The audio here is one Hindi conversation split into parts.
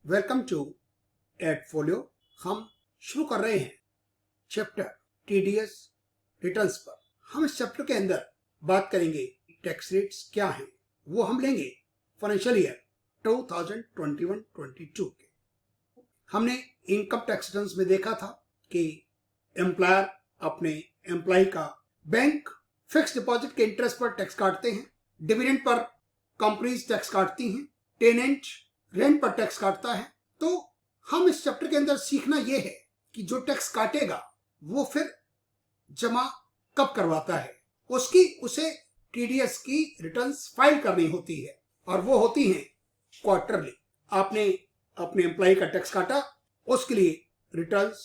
Welcome to एडफोलियो। हम शुरू कर रहे हैं चैप्टर टीडीएस रिटर्न्स पर। हम इस चैप्टर के अंदर बात करेंगे टैक्स रेट्स क्या हैं। वो हम लेंगे फाइनेंशियल ईयर 2021-22 के। हमने इनकम टैक्स रिटर्न्स में देखा था कि एम्प्लॉयर अपने एम्प्लॉय का बैंक फिक्स डिपॉजिट के इंटरेस्ट पर टैक्स काटते हैं, डिविडेंड पर कंपनीज टैक्स काटती हैं, टेनेंट रेंट पर टैक्स काटता है। तो हम इस चैप्टर के अंदर सीखना यह है कि जो टैक्स काटेगा वो फिर जमा कब करवाता है। उसे टीडीएस की रिटर्न्स फाइल करनी होती है और वो होती हैं क्वार्टरली। आपने अपने एम्प्लॉय का टैक्स काटा, उसके लिए रिटर्न्स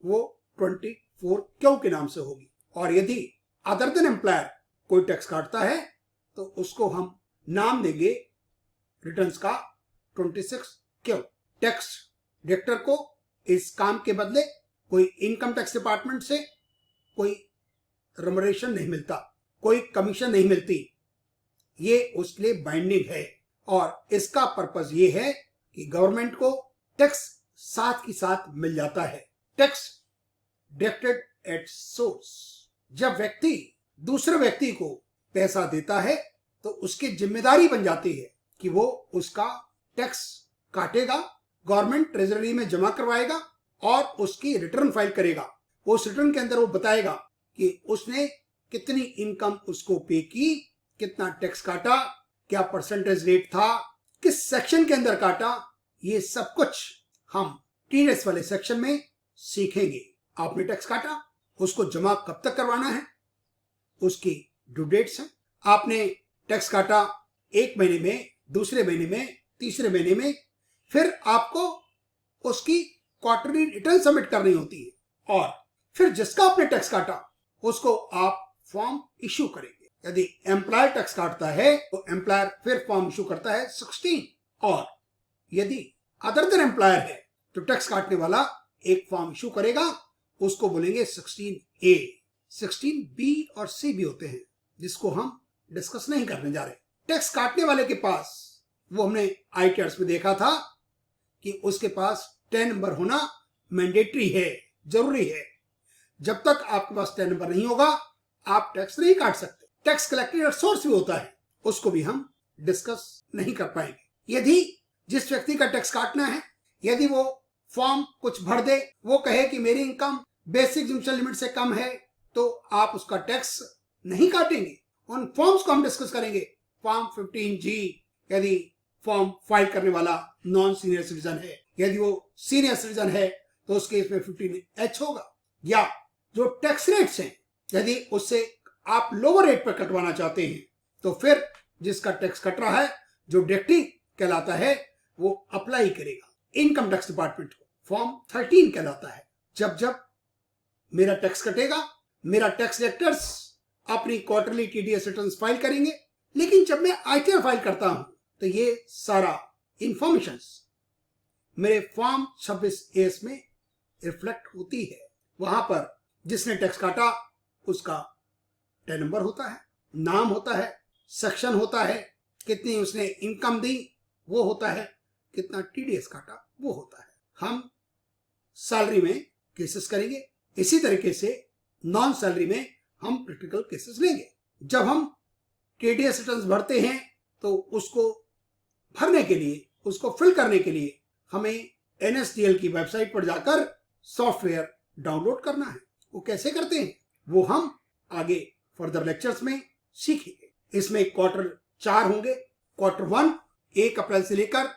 वो 24Q के नाम से होगी। और यदि अदर देन एम्प्लॉयर कोई टैक्स काटता है तो उसको हम नाम देंगे रिटर्न्स का 26Q। टैक्स डायरेक्टर को इस काम के बदले कोई इनकम टैक्स डिपार्टमेंट से कोई रेम्युनरेशन नहीं मिलता, कोई कमीशन नहीं मिलती। ये उसके लिए बाइंडिंग है और इसका पर्पस ये है कि गवर्नमेंट को टैक्स साथ ही साथ मिल जाता है। Tax directed at source. जब व्यक्ति दूसरे व्यक्ति को पैसा देता है तो उसकी जिम्मेदारी बन जाती है कि वो उसका टैक्स काटेगा, गवर्नमेंट ट्रेजरी में जमा करवाएगा और उसकी रिटर्न फाइल करेगा। उस रिटर्न के अंदर वो बताएगा कि उसने कितनी इनकम उसको पे की, कितना टैक्स काटा, क्या परसेंटेज रेट था, किस सेक्शन के अंदर काटा। ये सब कुछ हम टीडीएस वाले सेक्शन में सीखेंगे। आपने टैक्स काटा, उसको जमा कब तक करवाना है, उसकी ड्यू डेट्स हैं। आपने टैक्स काटा एक महीने में, दूसरे महीने में, तीसरे महीने में, फिर आपको उसकी क्वार्टरली रिटर्न सबमिट करनी होती है। और फिर जिसका आपने टैक्स काटा उसको आप फॉर्म इश्यू करेंगे। यदि एम्प्लॉयर टैक्स काटता है तो एम्प्लॉयर फिर फॉर्म इश्यू करता है 16। और यदि अदर देन एम्प्लॉयर है तो टैक्स काटने वाला एक फॉर्म इश्यू करेगा, उसको बोलेंगे 16A। 16B और C भी होते हैं जिसको हम डिस्कस नहीं करने जा रहे। टैक्स काटने वाले के पास, वो हमने ITRs में देखा था कि उसके पास 10 नंबर होना मैंडेटरी है, जरूरी है। जब तक आपके पास 10 नंबर नहीं होगा आप टैक्स नहीं काट सकते। टैक्स कलेक्टेड एट सोर्स भी होता है, उसको भी हम डिस्कस नहीं कर पाएंगे। यदि जिस व्यक्ति का टैक्स काटना है, यदि वो फॉर्म कुछ भर दे, वो कहे कि मेरी इनकम बेसिक एग्जम्पशन लिमिट से कम है, तो आप उसका टैक्स नहीं काटेंगे। उन फॉर्म्स को हम डिस्कस करेंगे। फॉर्म 15G यदि फॉर्म फाइल करने वाला नॉन सीनियर सिटीजन है, यदि वो सीनियर सिटीजन है तो उस केस में 15H होगा। या जो टैक्स रेट्स हैं, यदि उससे आप लोअर रेट पर कटवाना चाहते हैं तो फिर जिसका टैक्स कट रहा है, जो डायरेक्टली कहलाता है, वो अप्लाई करेगा इनकम टैक्स डिपार्टमेंट को। फॉर्म 13 कहलाता है। जब जब मेरा टैक्स कटेगा, मेरा टैक्स डायरेक्टर्स अपनी क्वार्टरली टीडीएस रिटर्न्स फाइल करेंगे। लेकिन जब मैं ITR फाइल करता हूं तो ये सारा इंफॉर्मेशंस मेरे फॉर्म 26AS में रिफ्लेक्ट होती है। वहां पर जिसने टैक्स काटा उसका 10 नंबर होता है, नाम होता है, सेक्शन होता है, कितनी उसने इनकम दी वो होता है, कितना टीडीएस काटा वो होता है। हम सैलरी में केसेस करेंगे, इसी तरीके से नॉन सैलरी में हम प्रैक्टिकल केसेस लेंगे। जब हम टीडीएस रिटर्न्स भरते हैं तो उसको भरने के लिए, उसको फिल करने के लिए हमें NSDL की वेबसाइट पर जाकर सॉफ्टवेयर डाउनलोड करना है। वो कैसे करते हैं वो हम आगे फर्दर लेक्चर्स में सीखेंगे। इसमें क्वार्टर 4 होंगे। क्वार्टर 1 1 अप्रैल से लेकर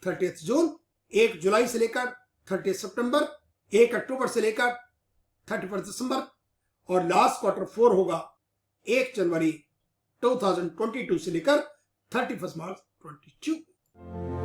30 जून, 1 जुलाई से लेकर 30 सितंबर, 1 अक्टूबर से लेकर 31 दिसंबर, और लास्ट क्वार्टर 4 होगा 1 जनवरी 2022 से लेकर 31 मार्च 22।